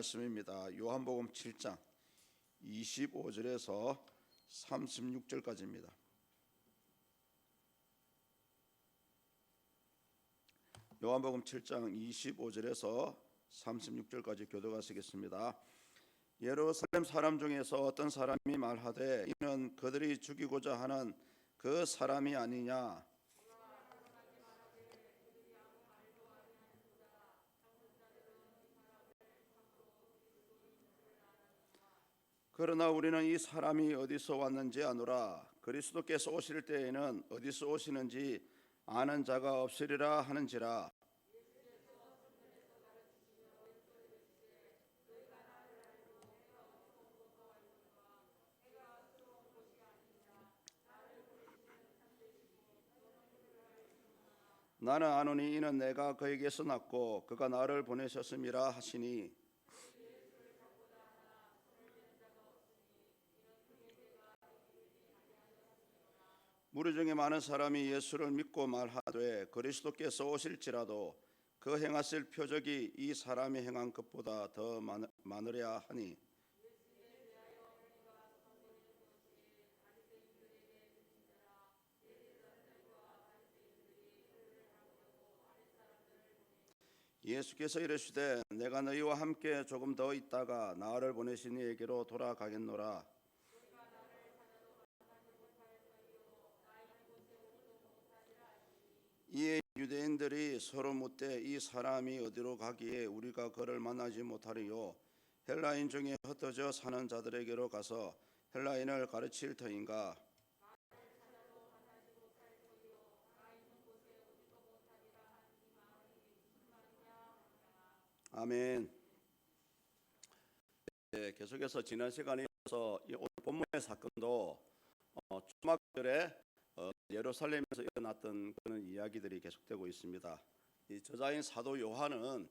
말씀입니다. 요한복음 7장 25절에서 36절까지입니다. 요한복음 7장 25절에서 36절까지 교독하시겠습니다. 예루살렘 사람 중에서 어떤 사람이 말하되 이는 그들이 죽이고자 하는 그 사람이 아니냐. 그러나 우리는 이 사람이 어디서 왔는지 아노라. 그리스도께서 오실 때에는 어디서 오시는지 아는 자가 없으리라 하는지라. 나는 아노니 이는 내가 그에게서 났고 그가 나를 보내셨음이라 하시니, 무리 중에 많은 사람이 예수를 믿고 말하되 그리스도께서 오실지라도 그 행하실 표적이 이 사람이 행한 것보다 더 많으랴 하니, 예수께서 이르시되 내가 너희와 함께 조금 더 있다가 나를 보내신 이에게로 돌아가겠노라. 이에 유대인들이 서로 묻되 이 사람이 어디로 가기에 우리가 그를 만나지 못하리요. 헬라인 중에 흩어져 사는 자들에게로 가서 헬라인을 가르칠 터인가. 아멘. 계속해서 지난 시간에 이어서 오늘 본문의 사건도 초막절에 예루살렘에서 일어났던 그런 이야기들이 계속되고 있습니다. 이 저자인 사도 요한은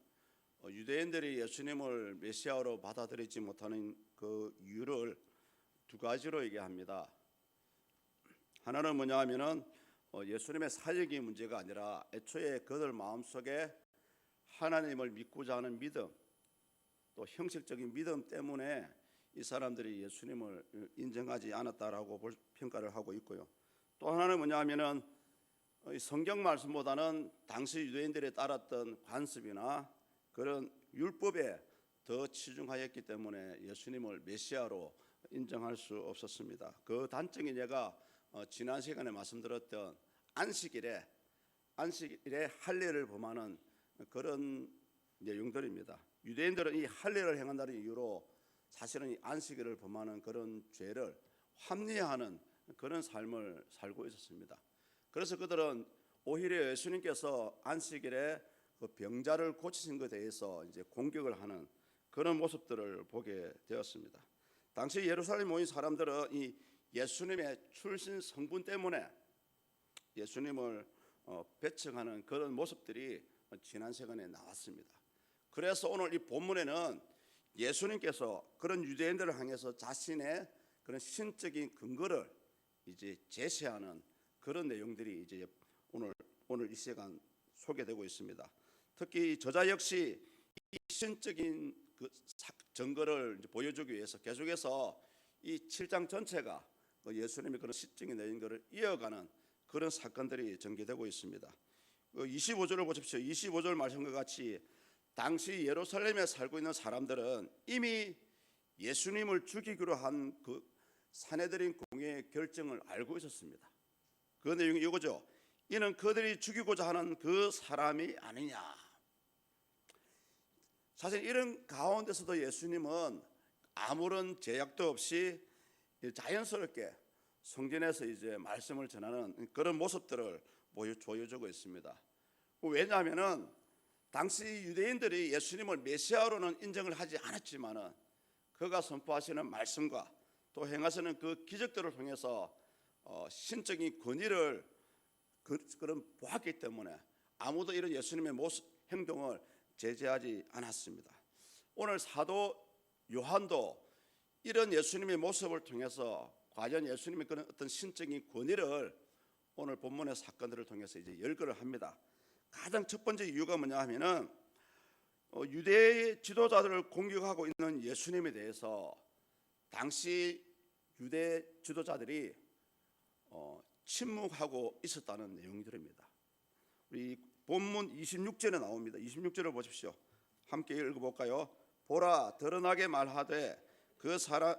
유대인들이 예수님을 메시아로 받아들이지 못하는 그 이유를 두 가지로 얘기합니다. 하나는 뭐냐 하면은 예수님의 사역이 문제가 아니라 애초에 그들 마음속에 하나님을 믿고자 하는 믿음, 또 형식적인 믿음 때문에 이 사람들이 예수님을 인정하지 않았다라고 평가를 하고 있고요. 또 하나는 뭐냐 하면은 성경 말씀보다는 당시 유대인들이 따랐던 관습이나 그런 율법에 더 치중하였기 때문에 예수님을 메시아로 인정할 수 없었습니다. 그 단적인 예가 지난 시간에 말씀드렸던 안식일에 할례를 범하는 그런 내용들입니다. 유대인들은 이 할례를 행한다는 이유로 사실은 이 안식일을 범하는 그런 죄를 합리화하는 그런 삶을 살고 있었습니다. 그래서 그들은 오히려 예수님께서 안식일에 그 병자를 고치신 것에 대해서 이제 공격을 하는 그런 모습들을 보게 되었습니다. 당시 예루살렘 모인 사람들은 이 예수님의 출신 성분 때문에 예수님을 배척하는 그런 모습들이 지난 시간에 나왔습니다. 그래서 오늘 이 본문에는 예수님께서 그런 유대인들을 향해서 자신의 그런 신적인 근거를 이제 제시하는 그런 내용들이 이제 오늘 이 시간 소개되고 있습니다. 특히 저자 역시 이 신적인 그 증거를 보여주기 위해서 계속해서 이 7장 전체가 예수님의 그런 신적인 내용들을 이어가는 그런 사건들이 전개되고 있습니다. 25절을 보십시오. 25절 말씀과 같이 당시 예루살렘에 살고 있는 사람들은 이미 예수님을 죽이기로 한 그 산헤드린 공회의 결정을 알고 있었습니다. 그 내용이 이거죠. 이는 그들이 죽이고자 하는 그 사람이 아니냐. 사실 이런 가운데서도 예수님은 아무런 제약도 없이 자연스럽게 성전에서 이제 말씀을 전하는 그런 모습들을 보여주고 있습니다. 왜냐하면은 당시 유대인들이 예수님을 메시아로는 인정을 하지 않았지만은 그가 선포하시는 말씀과 또 행하시는 그 기적들을 통해서 신적인 권위를 그런 보았기 때문에 아무도 이런 예수님의 모습 행동을 제재하지 않았습니다. 오늘 사도 요한도 이런 예수님의 모습을 통해서 과연 예수님의 그런 어떤 신적인 권위를 오늘 본문의 사건들을 통해서 이제 열거를 합니다. 가장 첫 번째 이유가 뭐냐 하면은 유대 지도자들을 공격하고 있는 예수님에 대해서 당시 유대 지도자들이 침묵하고 있었다는 내용들입니다. 우리 본문 26절에 나옵니다. 26절을 보십시오. 함께 읽어볼까요? 보라, 드러나게 말하되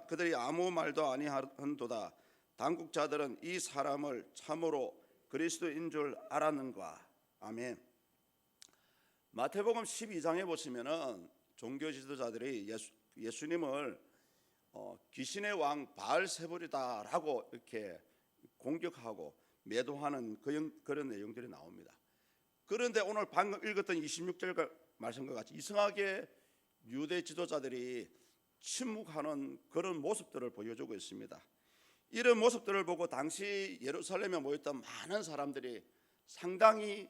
그들이 아무 말도 아니한도다. 당국자들은 이 사람을 참으로 그리스도인 줄 알았는가. 아멘. 마태복음 12장에 보시면은 종교 지도자들이 예수님을 귀신의 왕 바알세불이다라고 이렇게 공격하고 매도하는 그런 내용들이 나옵니다. 그런데 오늘 방금 읽었던 26절 말씀과 같이 이상하게 유대 지도자들이 침묵하는 그런 모습들을 보여주고 있습니다. 이런 모습들을 보고 당시 예루살렘에 모였던 많은 사람들이 상당히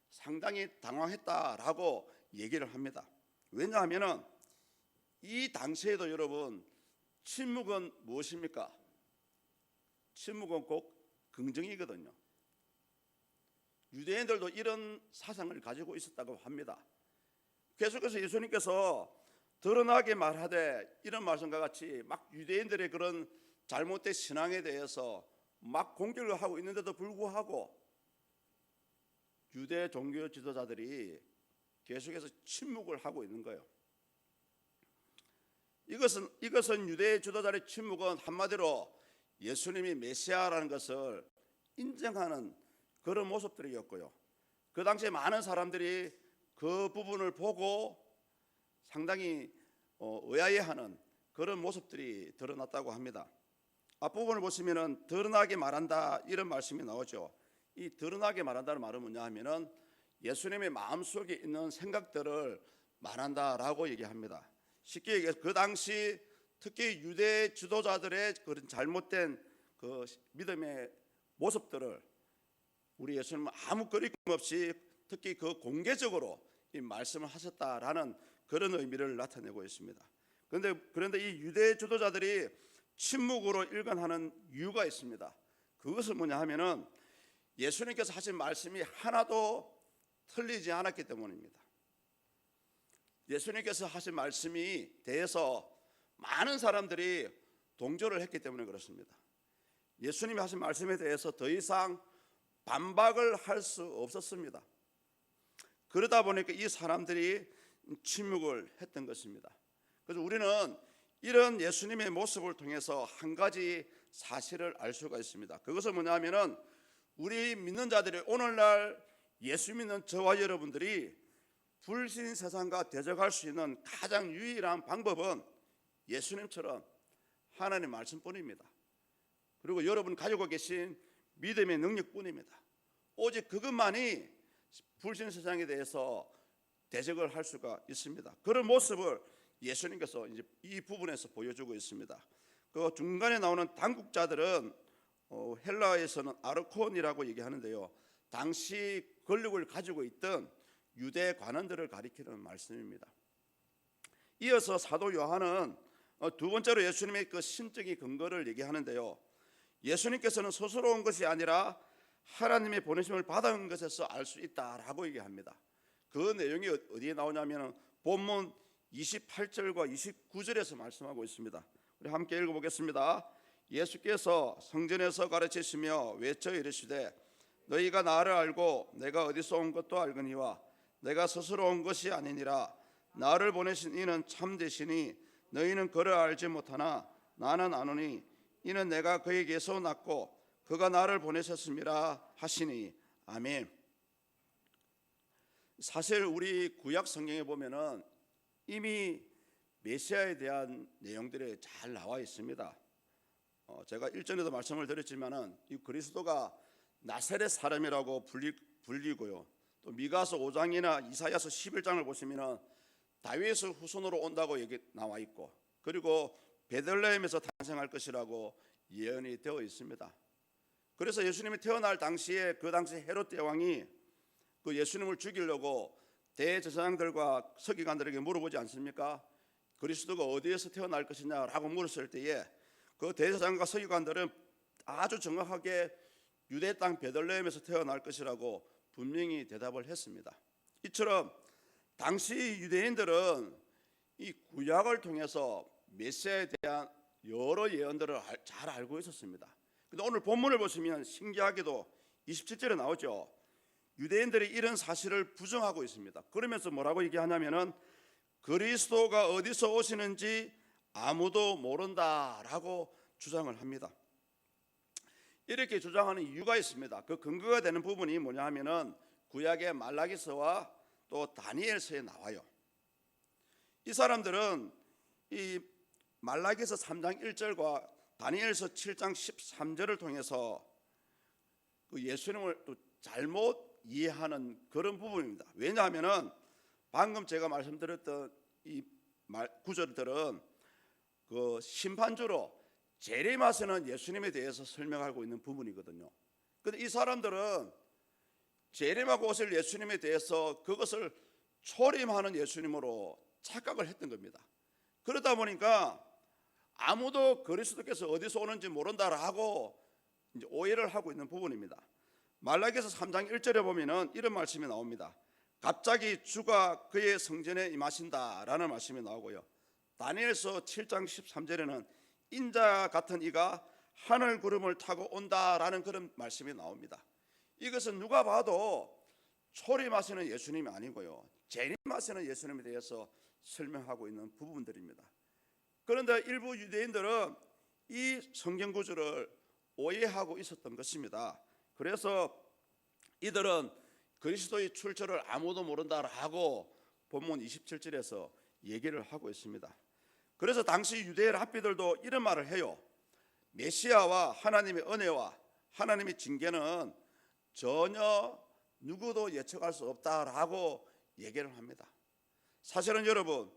상당히 당황했다라고 얘기를 합니다. 왜냐하면 이 당시에도 여러분, 침묵은 무엇입니까? 침묵은 꼭 긍정이거든요. 유대인들도 이런 사상을 가지고 있었다고 합니다. 계속해서 예수님께서 드러나게 말하되 이런 말씀과 같이 막 유대인들의 그런 잘못된 신앙에 대해서 막 공격을 하고 있는데도 불구하고 유대 종교 지도자들이 계속해서 침묵을 하고 있는 거예요. 이것은 유대 지도자의 침묵은 한마디로 예수님이 메시아라는 것을 인정하는 그런 모습들이었고요. 그 당시에 많은 사람들이 그 부분을 보고 상당히 의아해하는 그런 모습들이 드러났다고 합니다. 앞부분을 보시면은 드러나게 말한다 이런 말씀이 나오죠. 이 드러나게 말한다는 말은 뭐냐 하면은 예수님의 마음속에 있는 생각들을 말한다라고 얘기합니다. 쉽게 얘기해서 그 당시 특히 유대 지도자들의 그런 잘못된 그 믿음의 모습들을 우리 예수님은 아무 거리낌 없이 특히 그 공개적으로 이 말씀을 하셨다라는 그런 의미를 나타내고 있습니다. 그런데 이 유대 지도자들이 침묵으로 일관하는 이유가 있습니다. 그것은 뭐냐 하면은 예수님께서 하신 말씀이 하나도 틀리지 않았기 때문입니다. 예수님께서 하신 말씀이 대해서 많은 사람들이 동조를 했기 때문에 그렇습니다. 예수님이 하신 말씀에 대해서 더 이상 반박을 할 수 없었습니다. 그러다 보니까 이 사람들이 침묵을 했던 것입니다. 그래서 우리는 이런 예수님의 모습을 통해서 한 가지 사실을 알 수가 있습니다. 그것은 뭐냐면은 우리 믿는 자들이 오늘날 예수 믿는 저와 여러분들이 불신 세상과 대적할 수 있는 가장 유일한 방법은 예수님처럼 하나님의 말씀뿐입니다. 그리고 여러분 가지고 계신 믿음의 능력뿐입니다. 오직 그것만이 불신 세상에 대해서 대적을 할 수가 있습니다. 그런 모습을 예수님께서 이제 이 부분에서 보여주고 있습니다. 그 중간에 나오는 당국자들은 헬라에서는 아르콘이라고 얘기하는데요. 당시 권력을 가지고 있던 유대 관원들을 가리키는 말씀입니다. 이어서 사도 요한은 두 번째로 예수님의 그 신적인 근거를 얘기하는데요. 예수님께서는 스스로 온 것이 아니라 하나님의 보내심을 받은 것에서 알 수 있다라고 얘기합니다. 그 내용이 어디에 나오냐면 본문 28절과 29절에서 말씀하고 있습니다. 우리 함께 읽어보겠습니다. 예수께서 성전에서 가르치시며 외쳐 이르시되 너희가 나를 알고 내가 어디서 온 것도 알거니와 내가 스스로 온 것이 아니니라. 나를 보내신 이는 참되시니 너희는 그를 알지 못하나 나는 아노니 이는 내가 그에게서 났고 그가 나를 보내셨음이라 하시니. 아멘. 사실 우리 구약 성경에 보면은 이미 메시아에 대한 내용들이 잘 나와 있습니다. 제가 일전에도 말씀을 드렸지만은 이 그리스도가 나사렛 사람이라고 불리고요. 또 미가서 5장이나 이사야서 11장을 보시면은 다윗의 후손으로 온다고 얘기 나와 있고, 그리고 베들레헴에서 탄생할 것이라고 예언이 되어 있습니다. 그래서 예수님이 태어날 당시에 그 당시 헤롯 대왕이 그 예수님을 죽이려고 대제사장들과 서기관들에게 물어보지 않습니까? 그리스도가 어디에서 태어날 것이냐라고 물었을 때에 그 대제사장과 서기관들은 아주 정확하게 유대 땅 베들레헴에서 태어날 것이라고 분명히 대답을 했습니다. 이처럼 당시 유대인들은 이 구약을 통해서 메시아에 대한 여러 예언들을 잘 알고 있었습니다. 근데 오늘 본문을 보시면 신기하게도 27절에 나오죠. 유대인들이 이런 사실을 부정하고 있습니다. 그러면서 뭐라고 얘기하냐면은 그리스도가 어디서 오시는지 아무도 모른다라고 주장을 합니다. 이렇게 주장하는 이유가 있습니다. 그 근거가 되는 부분이 뭐냐 하면은 구약의 말라기서와 또 다니엘서에 나와요. 이 사람들은 이 말라기서 3장 1절과 다니엘서 7장 13절을 통해서 그 예수님을 또 잘못 이해하는 그런 부분입니다. 왜냐하면은 방금 제가 말씀드렸던 이 구절들은 그 심판주로 재림하시는 예수님에 대해서 설명하고 있는 부분이거든요. 그런데 이 사람들은 재림하고 오실 예수님에 대해서 그것을 초림하는 예수님으로 착각을 했던 겁니다. 그러다 보니까 아무도 그리스도께서 어디서 오는지 모른다라고 이제 오해를 하고 있는 부분입니다. 말라기서 3장 1절에 보면은 이런 말씀이 나옵니다. 갑자기 주가 그의 성전에 임하신다라는 말씀이 나오고요. 다니엘서 7장 13절에는 인자 같은 이가 하늘 구름을 타고 온다라는 그런 말씀이 나옵니다. 이것은 누가 봐도 초림하시는 예수님이 아니고요, 재림하시는 예수님에 대해서 설명하고 있는 부분들입니다. 그런데 일부 유대인들은 이 성경 구절을 오해하고 있었던 것입니다. 그래서 이들은 그리스도의 출처를 아무도 모른다라고 본문 27절에서 얘기를 하고 있습니다. 그래서 당시 유대 랍비들도 이런 말을 해요. 메시아와 하나님의 은혜와 하나님의 징계는 전혀 누구도 예측할 수 없다라고 얘기를 합니다. 사실은 여러분,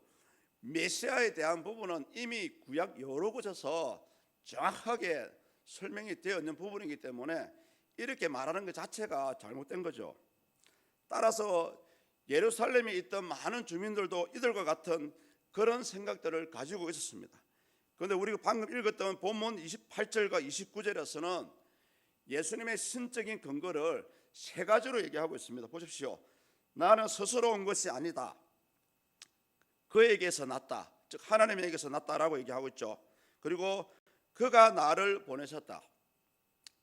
메시아에 대한 부분은 이미 구약 여러 곳에서 정확하게 설명이 되어 있는 부분이기 때문에 이렇게 말하는 것 자체가 잘못된 거죠. 따라서 예루살렘에 있던 많은 주민들도 이들과 같은 그런 생각들을 가지고 있었습니다. 그런데 우리가 방금 읽었던 본문 28절과 29절에서는 예수님의 신적인 근거를 세 가지로 얘기하고 있습니다. 보십시오. 나는 스스로 온 것이 아니다. 그에게서 났다. 즉 하나님에게서 났다라고 얘기하고 있죠. 그리고 그가 나를 보내셨다.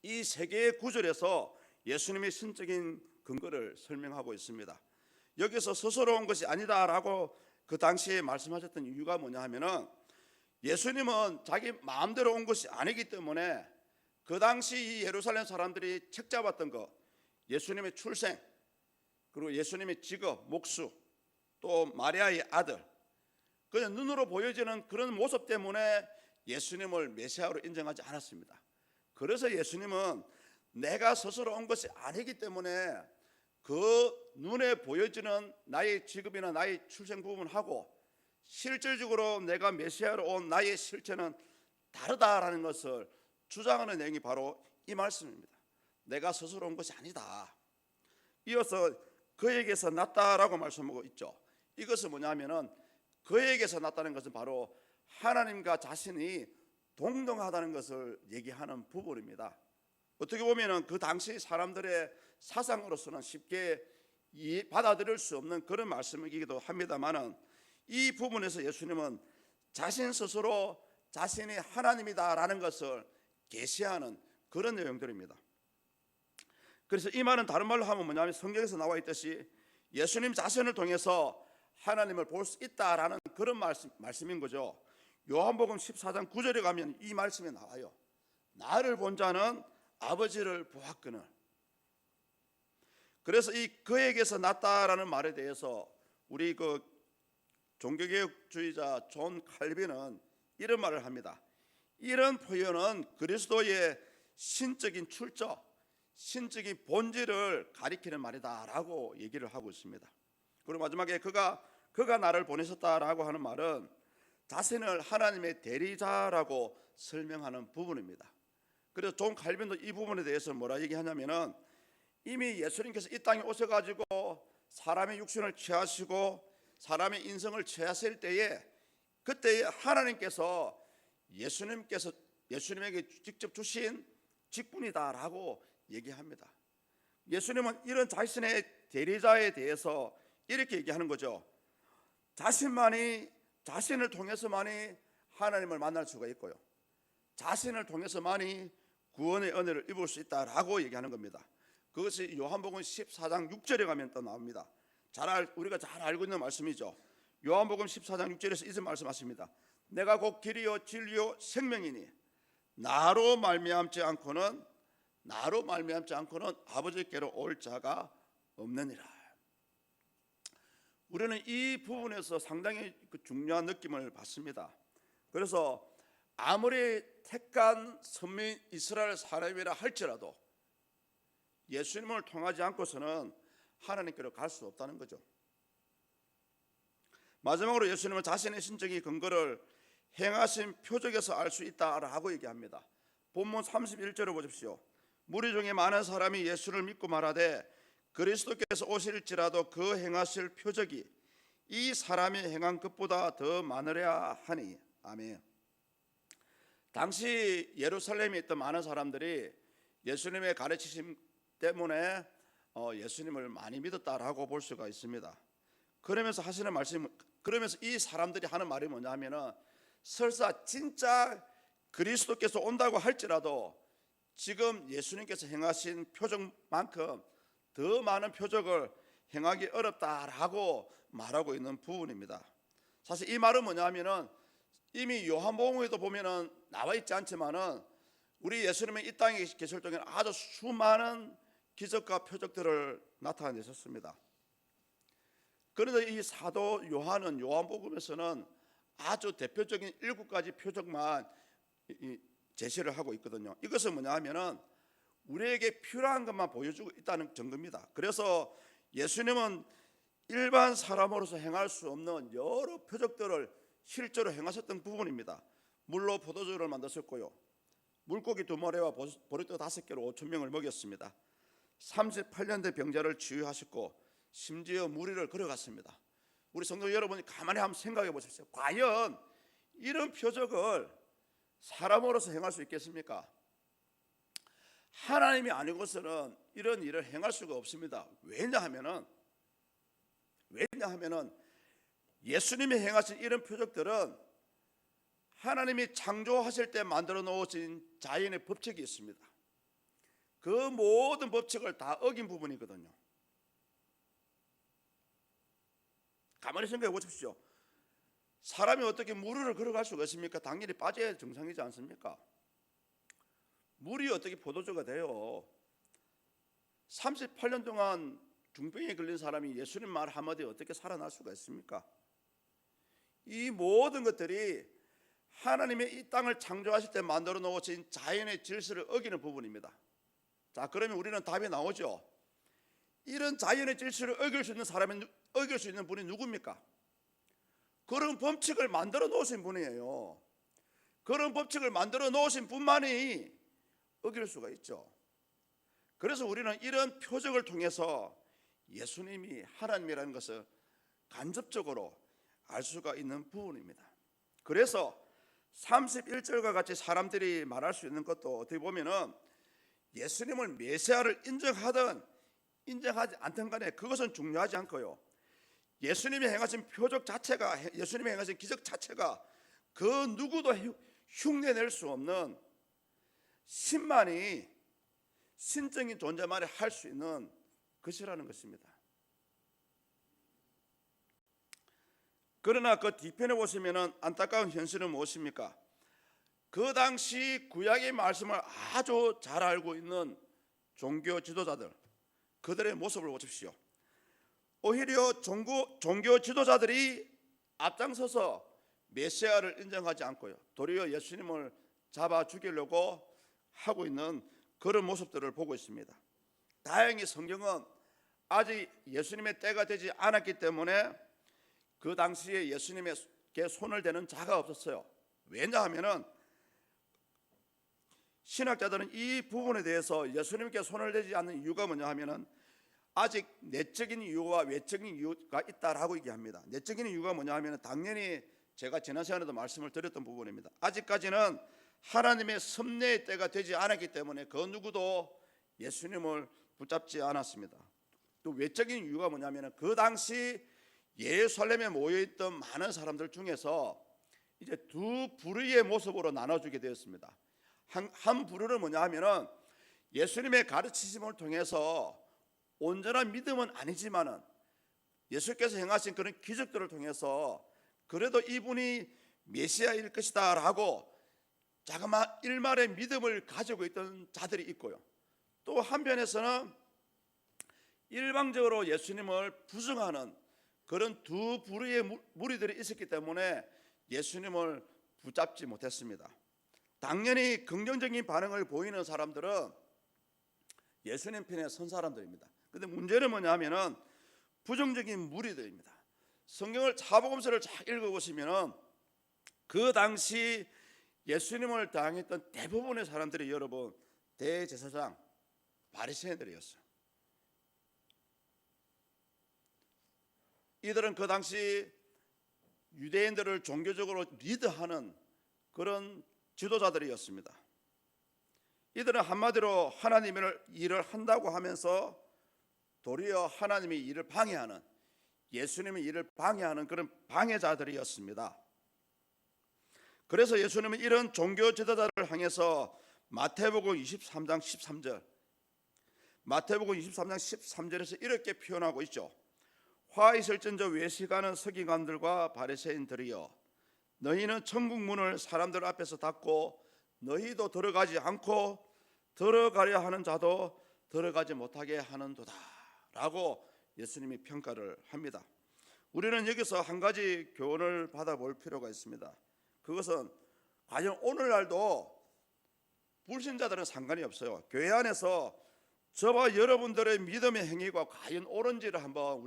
이 세 개의 구절에서 예수님의 신적인 근거를 설명하고 있습니다. 여기서 스스로 온 것이 아니다라고 그 당시에 말씀하셨던 이유가 뭐냐 하면은 예수님은 자기 마음대로 온 것이 아니기 때문에 그 당시 이 예루살렘 사람들이 책잡았던 것, 예수님의 출생, 그리고 예수님의 직업, 목수, 또 마리아의 아들, 그냥 눈으로 보여지는 그런 모습 때문에 예수님을 메시아로 인정하지 않았습니다. 그래서 예수님은 내가 스스로 온 것이 아니기 때문에 그 눈에 보여지는 나의 직업이나 나의 출생 부분하고 실질적으로 내가 메시아로 온 나의 실체는 다르다라는 것을 주장하는 내용이 바로 이 말씀입니다. 내가 스스로 온 것이 아니다. 이어서 그에게서 났다라고 말씀하고 있죠. 이것은 뭐냐면은 그에게서 났다는 것은 바로 하나님과 자신이 동등하다는 것을 얘기하는 부분입니다. 어떻게 보면은 그 당시 사람들의 사상으로서는 쉽게 받아들일 수 없는 그런 말씀이기도 합니다만은 이 부분에서 예수님은 자신 스스로 자신이 하나님이다라는 것을 계시하는 그런 내용들입니다. 그래서 이 말은 다른 말로 하면 뭐냐면 성경에서 나와 있듯이 예수님 자신을 통해서 하나님을 볼 수 있다라는 그런 말씀인 거죠. 요한복음 14장 9절에 가면 이 말씀이 나와요. 나를 본 자는 아버지를 보았거늘. 그래서 이 그에게서 났다라는 말에 대해서 우리 그 종교개혁주의자 존 칼빈은 이런 말을 합니다. 이런 표현은 그리스도의 신적인 출처, 신적인 본질을 가리키는 말이다라고 얘기를 하고 있습니다. 그리고 마지막에 그가 나를 보내셨다라고 하는 말은 자신을 하나님의 대리자라고 설명하는 부분입니다. 그래서 존 칼빈도 이 부분에 대해서 뭐라 얘기하냐면은 이미 예수님께서 이 땅에 오셔가지고 사람의 육신을 취하시고 사람의 인성을 취하실 때에 그때 하나님께서 예수님에게 직접 주신 직분이다라고 얘기합니다. 예수님은 이런 자신의 대리자에 대해서 이렇게 얘기하는 거죠. 자신을 통해서만이 하나님을 만날 수가 있고요, 자신을 통해서만이 구원의 은혜를 입을 수 있다라고 얘기하는 겁니다. 그것이 요한복음 14장 6절에 가면 또 나옵니다. 우리가 잘 알고 있는 말씀이죠. 요한복음 14장 6절에서 이제 말씀하십니다. 내가 곧 길이요 진리요 생명이니 나로 말미암지 않고는 아버지께로 올 자가 없느니라. 우리는 이 부분에서 상당히 중요한 느낌을 받습니다. 그래서 아무리 택한 선민 이스라엘 사람이라 할지라도 예수님을 통하지 않고서는 하나님께로 갈 수 없다는 거죠. 마지막으로 예수님은 자신의 신적인 근거를 행하신 표적에서 알 수 있다라고 얘기합니다. 본문 31절을 보십시오. 무리 중에 많은 사람이 예수를 믿고 말하되 그리스도께서 오실지라도 그 행하실 표적이 이 사람이 행한 것보다 더 많으랴 하니. 아멘. 당시 예루살렘에 있던 많은 사람들이 예수님의 가르치심 때문에 예수님을 많이 믿었다라고 볼 수가 있습니다. 그러면서 이 사람들이 하는 말이 뭐냐면은, 설사 진짜 그리스도께서 온다고 할지라도 지금 예수님께서 행하신 표적만큼 더 많은 표적을 행하기 어렵다라고 말하고 있는 부분입니다. 사실 이 말은 뭐냐면은, 이미 요한복음에도 보면은 나와 있지 않지만은 우리 예수님이 이 땅에 계실 동안에 아주 수많은 기적과 표적들을 나타내셨습니다. 그런데 이 사도 요한은 요한복음에서는 아주 대표적인 7가지 표적만 제시를 하고 있거든요. 이것은 뭐냐 하면은 우리에게 필요한 것만 보여주고 있다는 증거입니다. 그래서 예수님은 일반 사람으로서 행할 수 없는 여러 표적들을 실제로 행하셨던 부분입니다. 물로 포도주를 만드셨고요, 물고기 2마리와 보리떡 5개로 5,000명을 먹였습니다. 38년 된 병자를 치유하셨고 심지어 무리를 걸어갔습니다. 우리 성도 여러분이 가만히 한번 생각해 보십시오. 과연 이런 표적을 사람으로서 행할 수 있겠습니까? 하나님이 아니고서는 이런 일을 행할 수가 없습니다. 왜냐하면은 예수님이 행하신 이런 표적들은 하나님이 창조하실 때 만들어 놓으신 자연의 법칙이 있습니다. 그 모든 법칙을 다 어긴 부분이거든요. 가만히 생각해 보십시오. 사람이 어떻게 물을 걸어갈 수가 있습니까? 당연히 빠져야 정상이지 않습니까? 물이 어떻게 포도주가 돼요? 38년 동안 중병에 걸린 사람이 예수님 말 한마디에 어떻게 살아날 수가 있습니까? 이 모든 것들이 하나님의 이 땅을 창조하실 때 만들어 놓으신 자연의 질서를 어기는 부분입니다. 자, 그러면 우리는 답이 나오죠. 이런 자연의 질서를 어길 수 있는 분이 누굽니까? 그런 법칙을 만들어 놓으신 분이에요. 그런 법칙을 만들어 놓으신 분만이 어길 수가 있죠. 그래서 우리는 이런 표적을 통해서 예수님이 하나님이라는 것을 간접적으로 알 수가 있는 부분입니다. 그래서 31절과 같이 사람들이 말할 수 있는 것도 어떻게 보면은 예수님을 메시아를 인정하든 인정하지 않든 간에 그것은 중요하지 않고요, 예수님이 행하신 표적 자체가, 예수님이 행하신 기적 자체가 그 누구도 흉내낼 수 없는 신만이, 신적인 존재만이 할 수 있는 것이라는 것입니다. 그러나 그 뒤편에 보시면 안타까운 현실은 무엇입니까? 그 당시 구약의 말씀을 아주 잘 알고 있는 종교 지도자들, 그들의 모습을 보십시오. 오히려 종교 지도자들이 앞장서서 메시아를 인정하지 않고요, 도리어 예수님을 잡아 죽이려고 하고 있는 그런 모습들을 보고 있습니다. 다행히 성경은 아직 예수님의 때가 되지 않았기 때문에 그 당시에 예수님에게 손을 대는 자가 없었어요. 왜냐하면은 신학자들은 이 부분에 대해서 예수님께 손을 대지 않는 이유가 뭐냐 하면은 아직 내적인 이유와 외적인 이유가 있다라고 얘기합니다. 내적인 이유가 뭐냐 하면은 당연히 제가 지난 시간에도 말씀을 드렸던 부분입니다. 아직까지는 하나님의 섭리의 때가 되지 않았기 때문에 그 누구도 예수님을 붙잡지 않았습니다. 또 외적인 이유가 뭐냐면 그 당시 예루살렘에 모여있던 많은 사람들 중에서 이제 두 부류의 모습으로 나눠주게 되었습니다. 한 부류는 뭐냐 하면은 예수님의 가르치심을 통해서 온전한 믿음은 아니지만은 예수께서 행하신 그런 기적들을 통해서 그래도 이분이 메시아일 것이다 라고 자그마한 일말의 믿음을 가지고 있던 자들이 있고요, 또 한편에서는 일방적으로 예수님을 부정하는 그런 두 부류의 무리들이 있었기 때문에 예수님을 붙잡지 못했습니다. 당연히 긍정적인 반응을 보이는 사람들은 예수님 편에 선 사람들입니다. 그런데 문제는 뭐냐면은 부정적인 무리들입니다. 성경을 사복음서를 잘 읽어보시면 그 당시 예수님을 당했던 대부분의 사람들이 여러분 대제사장 바리새인들이었어요. 이들은 그 당시 유대인들을 종교적으로 리드하는 그런 지도자들이었습니다. 이들은 한마디로 하나님의 일을 한다고 하면서 도리어 하나님의 일을 방해하는, 예수님의 일을 방해하는 그런 방해자들이었습니다. 그래서 예수님은 이런 종교 지도자를 향해서 마태복음 23장 13절, 마태복음 23장 13절에서 이렇게 표현하고 있죠. 화 있을진저 외식하는 서기관들과 바리새인들이여, 너희는 천국 문을 사람들 앞에서 닫고 너희도 들어가지 않고 들어가려 하는 자도 들어가지 못하게 하는도다 라고 예수님이 평가를 합니다. 우리는 여기서 한 가지 교훈을 받아볼 필요가 있습니다. 그것은 과연 오늘날도 불신자들은 상관이 없어요. 교회 안에서 저와 여러분들의 믿음의 행위가 과연 옳은지를 한번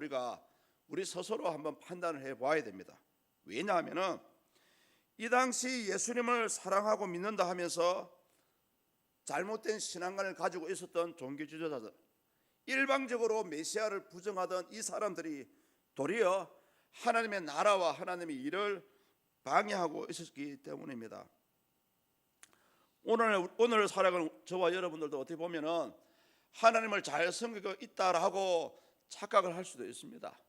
우리 스스로 한번 판단을 해봐야 됩니다. 왜냐하면 이 당시 예수님을 사랑하고 믿는다 하면서 잘못된 신앙관을 가지고 있었던 종교 지도자들, 일방적으로 메시아를 부정하던 이 사람들이 도리어 하나님의 나라와 하나님의 일을 방해하고 있었기 때문입니다. 오늘 살아가는 저와 여러분들도 어떻게 보면은 하나님을 잘 섬기고 있다라고 착각을 할 수도 있습니다.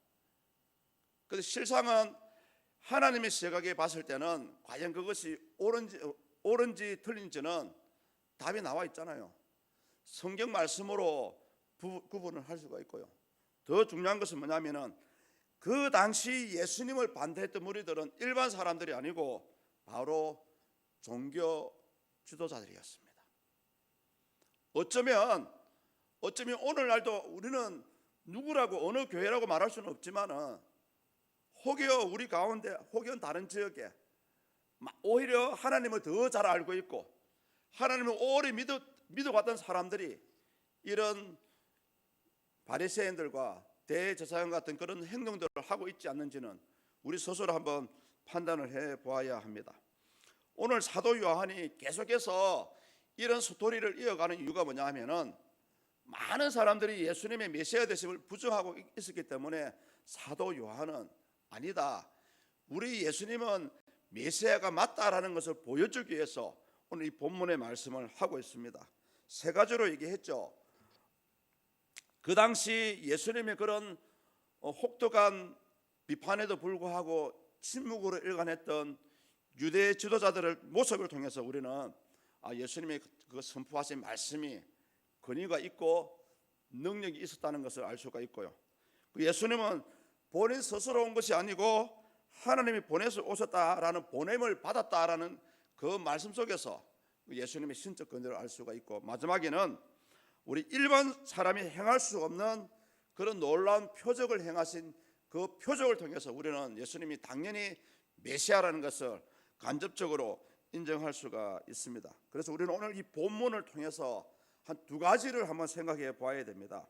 그런데 실상은 하나님의 시각에 봤을 때는 과연 그것이 옳은지 틀린지는 답이 나와 있잖아요. 성경 말씀으로 구분을 할 수가 있고요. 더 중요한 것은 뭐냐면은 그 당시 예수님을 반대했던 무리들은 일반 사람들이 아니고 바로 종교 지도자들이었습니다. 어쩌면 오늘날도 우리는 누구라고 어느 교회라고 말할 수는 없지만은 혹여 우리 가운데 혹여 다른 지역에 오히려 하나님을 더 잘 알고 있고 하나님을 오래 믿어왔던 사람들이 이런 바리새인들과 대제사장 같은 그런 행동들을 하고 있지 않는지는 우리 스스로 한번 판단을 해보아야 합니다. 오늘 사도 요한이 계속해서 이런 스토리를 이어가는 이유가 뭐냐 하면은 많은 사람들이 예수님의 메시아 되심을 부정하고 있었기 때문에 사도 요한은 아니다, 우리 예수님은 메시아가 맞다라는 것을 보여주기 위해서 오늘 이 본문의 말씀을 하고 있습니다. 세 가지로 얘기했죠. 그 당시 예수님의 그런 혹독한 비판에도 불구하고 침묵으로 일관했던 유대 지도자들의 모습을 통해서 우리는 예수님의 그 선포하신 말씀이 권위가 있고 능력이 있었다는 것을 알 수가 있고요. 예수님은 본인 스스로 온 것이 아니고 하나님이 보내서 오셨다라는 보냄을 받았다라는 그 말씀 속에서 예수님의 신적 권위를 알 수가 있고, 마지막에는 우리 일반 사람이 행할 수 없는 그런 놀라운 표적을 행하신 그 표적을 통해서 우리는 예수님이 당연히 메시아라는 것을 간접적으로 인정할 수가 있습니다. 그래서 우리는 오늘 이 본문을 통해서 한 두 가지를 한번 생각해 봐야 됩니다.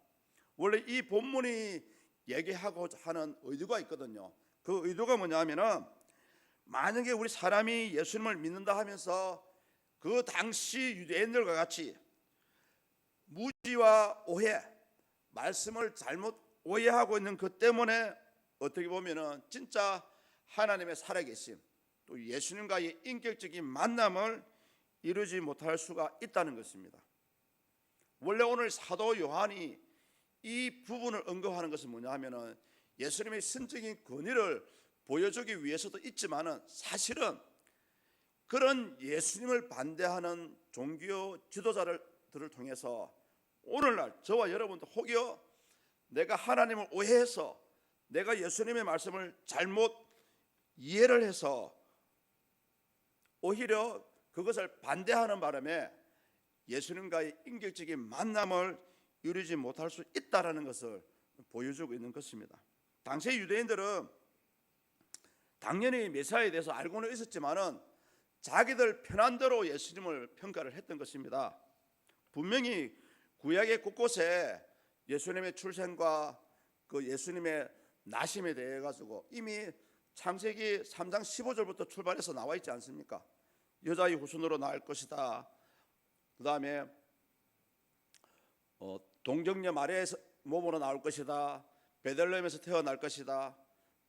원래 이 본문이 얘기하고자 하는 의도가 있거든요. 그 의도가 뭐냐면은 만약에 우리 사람이 예수님을 믿는다 하면서 그 당시 유대인들과 같이 무지와 오해, 말씀을 잘못 오해하고 있는 것 때문에 어떻게 보면은 진짜 하나님의 살아계심, 또 예수님과의 인격적인 만남을 이루지 못할 수가 있다는 것입니다. 원래 오늘 사도 요한이 이 부분을 언급하는 것은 뭐냐 하면은 예수님의 신적인 권위를 보여주기 위해서도 있지만은 사실은 그런 예수님을 반대하는 종교 지도자들을 통해서 오늘날 저와 여러분도 혹여 내가 하나님을 오해해서 내가 예수님의 말씀을 잘못 이해를 해서 오히려 그것을 반대하는 바람에 예수님과의 인격적인 만남을 이루지 못할 수 있다는 것을 보여주고 있는 것입니다. 당시 유대인들은 당연히 메시아에 대해서 알고는 있었지만은 자기들 편한대로 예수님을 평가를 했던 것입니다. 분명히 구약의 곳곳에 예수님의 출생과 그 예수님의 나심에 대해 가지고 이미 창세기 3장 15절부터 출발해서 나와 있지 않습니까? 여자의 후손으로 낳을 것이다. 그 다음에 동정녀 마리아의 몸으로 나올 것이다. 베들레헴에서 태어날 것이다.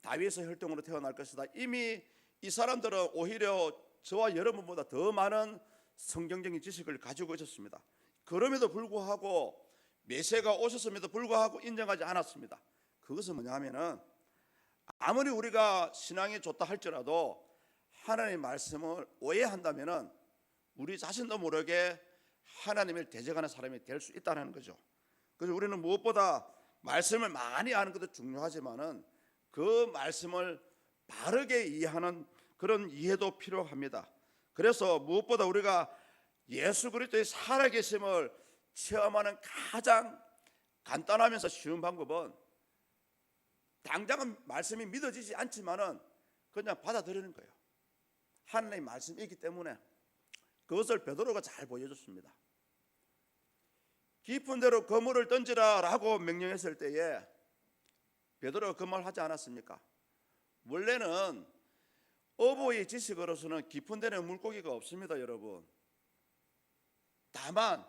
다윗의 혈통으로 태어날 것이다. 이미 이 사람들은 오히려 저와 여러분보다 더 많은 성경적인 지식을 가지고 있었습니다. 그럼에도 불구하고 메시아가 오셨음에도 불구하고 인정하지 않았습니다. 그것은 뭐냐 하면은 아무리 우리가 신앙이 좋다 할지라도 하나님의 말씀을 오해한다면은 우리 자신도 모르게 하나님을 대적하는 사람이 될 수 있다는 거죠. 그래서 우리는 무엇보다 말씀을 많이 아는 것도 중요하지만은 그 말씀을 바르게 이해하는 그런 이해도 필요합니다. 그래서 무엇보다 우리가 예수 그리스도의 살아계심을 체험하는 가장 간단하면서 쉬운 방법은 당장은 말씀이 믿어지지 않지만은 그냥 받아들이는 거예요. 하나님의 말씀이기 때문에 그것을 베드로가 잘 보여줬습니다. 깊은 데로 그물을 던지라라고 명령했을 때에 베드로가 그 말 하지 않았습니까? 원래는 어부의 지식으로서는 깊은 데는 물고기가 없습니다, 여러분. 다만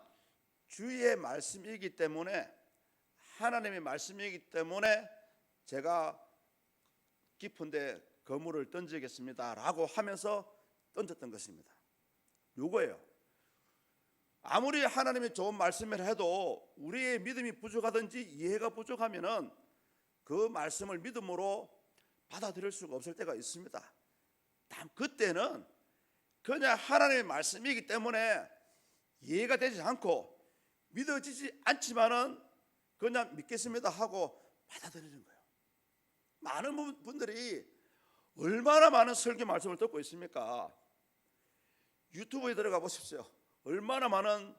주의 말씀이기 때문에 하나님의 말씀이기 때문에 제가 깊은 데 그물을 던지겠습니다라고 하면서 던졌던 것입니다. 요거예요. 아무리 하나님의 좋은 말씀을 해도 우리의 믿음이 부족하든지 이해가 부족하면은 그 말씀을 믿음으로 받아들일 수가 없을 때가 있습니다. 그때는 그냥 하나님의 말씀이기 때문에 이해가 되지 않고 믿어지지 않지만은 그냥 믿겠습니다 하고 받아들이는 거예요. 많은 분들이 얼마나 많은 설교 말씀을 듣고 있습니까? 유튜브에 들어가 보십시오. 얼마나 많은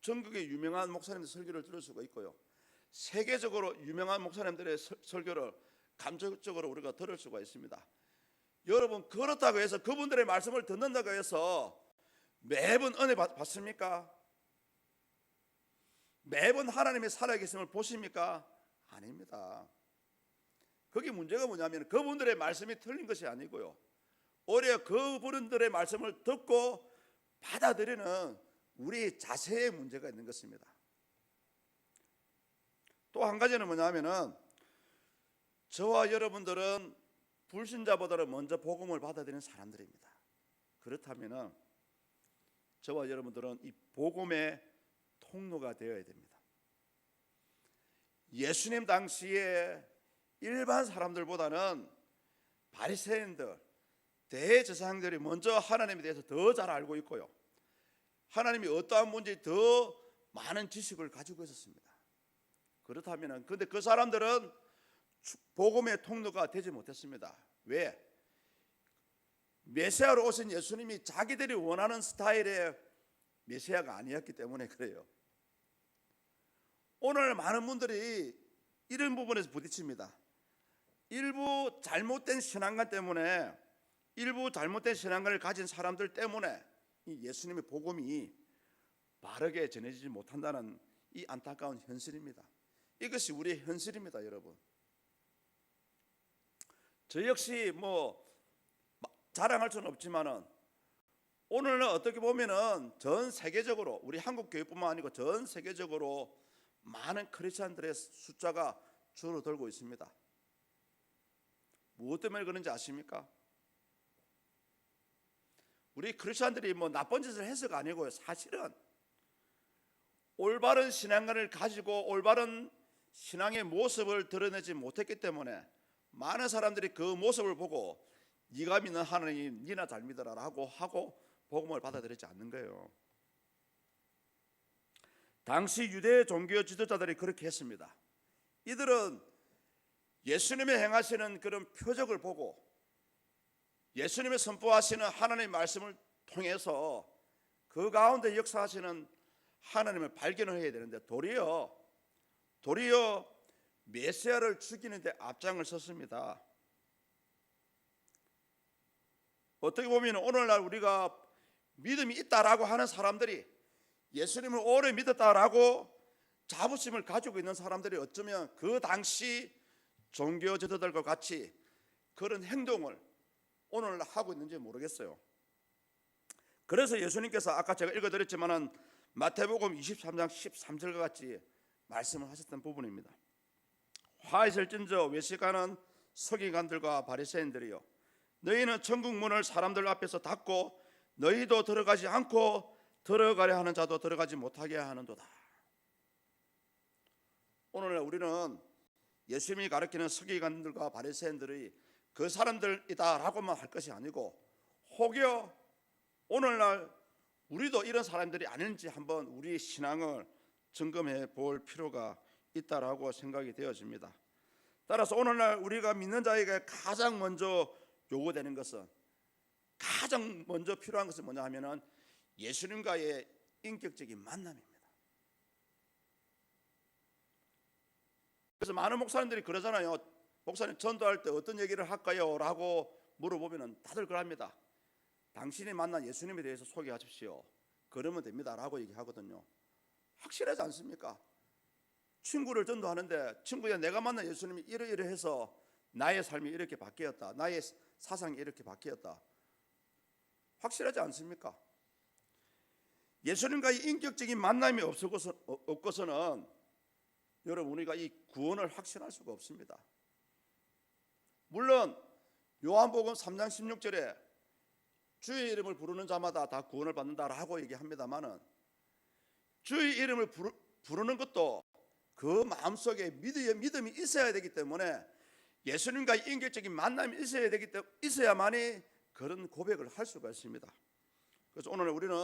전국의 유명한 목사님들 설교를 들을 수가 있고요. 세계적으로 유명한 목사님들의 설교를 감정적으로 우리가 들을 수가 있습니다. 여러분, 그렇다고 해서 그분들의 말씀을 듣는다고 해서 매번 은혜 받습니까? 매번 하나님의 살아계심을 보십니까? 아닙니다. 거기 문제가 뭐냐면 그분들의 말씀이 틀린 것이 아니고요, 오히려 그분들의 말씀을 듣고 받아들이는 우리 자세의 문제가 있는 것입니다. 또 한 가지는 뭐냐면은 저와 여러분들은 불신자보다는 먼저 복음을 받아들이는 사람들입니다. 그렇다면은 저와 여러분들은 이 복음의 통로가 되어야 됩니다. 예수님 당시에 일반 사람들보다는 바리새인들, 대제사장들이 먼저 하나님에 대해서 더 잘 알고 있고요, 하나님이 어떠한 분인지 더 많은 지식을 가지고 있었습니다. 그렇다면은 근데 그 사람들은 복음의 통로가 되지 못했습니다. 왜? 메시아로 오신 예수님이 자기들이 원하는 스타일의 메시아가 아니었기 때문에 그래요. 오늘 많은 분들이 이런 부분에서 부딪힙니다. 일부 잘못된 신앙관 때문에, 일부 잘못된 신앙관을 가진 사람들 때문에 이 예수님의 복음이 바르게 전해지지 못한다는 이 안타까운 현실입니다. 이것이 우리의 현실입니다, 여러분. 저 역시 뭐 자랑할 수는 없지만은 오늘은 어떻게 보면은 전 세계적으로, 우리 한국 교회뿐만 아니고 전 세계적으로 많은 크리스천들의 숫자가 줄어들고 있습니다. 무엇 때문에 그런지 아십니까? 우리 크리스천들이 뭐 나쁜 짓을 해서가 아니고요, 사실은 올바른 신앙관을 가지고 올바른 신앙의 모습을 드러내지 못했기 때문에 많은 사람들이 그 모습을 보고 네가 믿는 하나님 니나 잘 믿어라라고 하고 복음을 받아들이지 않는 거예요. 당시 유대 종교 지도자들이 그렇게 했습니다. 이들은 예수님이 행하시는 그런 표적을 보고 예수님이 선포하시는 하나님의 말씀을 통해서 그 가운데 역사하시는 하나님을 발견을 해야 되는데 도리어 메시아를 죽이는 데 앞장을 섰습니다. 어떻게 보면 오늘날 우리가 믿음이 있다라고 하는 사람들이 예수님을 오래 믿었다라고 자부심을 가지고 있는 사람들이 어쩌면 그 당시 종교 지도자들과 같이 그런 행동을 오늘 하고 있는지 모르겠어요. 그래서 예수님께서 아까 제가 읽어드렸지만은 마태복음 23장 13절과 같이 말씀을 하셨던 부분입니다. 화 있을진저 외식하는 서기관들과 바리새인들이여, 너희는 천국 문을 사람들 앞에서 닫고 너희도 들어가지 않고 들어가려 하는 자도 들어가지 못하게 하는도다. 오늘 우리는 예수님이 가르치는 서기관들과 바리새인들이 그 사람들이다라고만 할 것이 아니고 혹여 오늘날 우리도 이런 사람들이 아닌지 한번 우리의 신앙을 점검해 볼 필요가 있다라고 생각이 되어집니다. 따라서 오늘날 우리가 믿는 자에게 가장 먼저 요구되는 것은, 가장 먼저 필요한 것은 뭐냐 하면은 예수님과의 인격적인 만남입니다. 그래서 많은 목사님들이 그러잖아요. 목사님 전도할 때 어떤 얘기를 할까요? 라고 물어보면 다들 그럽니다. 당신이 만난 예수님에 대해서 소개하십시오. 그러면 됩니다 라고 얘기하거든요. 확실하지 않습니까? 친구를 전도하는데 친구야, 내가 만난 예수님이 이러이러해서 나의 삶이 이렇게 바뀌었다, 나의 사상이 이렇게 바뀌었다. 확실하지 않습니까? 예수님과의 인격적인 만남이 없고서는 여러분 우리가 이 구원을 확신할 수가 없습니다. 물론 요한복음 3장 16절에 주의 이름을 부르는 자마다 다 구원을 받는다라고 얘기합니다만은 주의 이름을 부르는 것도 그 마음속에 믿음이 있어야 되기 때문에 예수님과의 인격적인 만남이 있어야만이 그런 고백을 할 수가 있습니다. 그래서 오늘 우리는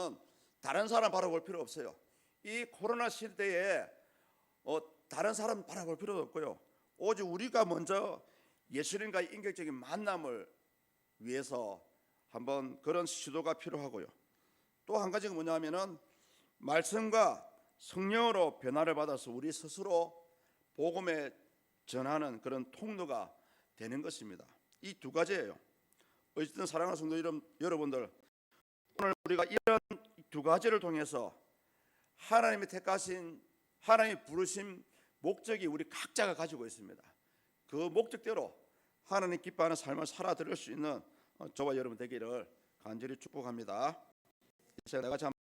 다른 사람 바라볼 필요 없어요. 이 코로나 시대에 다른 사람 바라볼 필요도 없고요. 오직 우리가 먼저 예수님과의 인격적인 만남을 위해서 한번 그런 시도가 필요하고요. 또 한 가지가 뭐냐 하면은 말씀과 성령으로 변화를 받아서 우리 스스로 복음에 전하는 그런 통로가 되는 것입니다. 이 두 가지예요. 어쨌든 사랑하는 성도 여러분들, 오늘 우리가 이런 두 가지를 통해서 하나님이 택하신, 하나님이 부르신 목적이 우리 각자가 가지고 있습니다. 그 목적대로 하나님 기뻐하는 삶을 살아드릴 수 있는 저와 여러분 되기를 간절히 축복합니다. 제가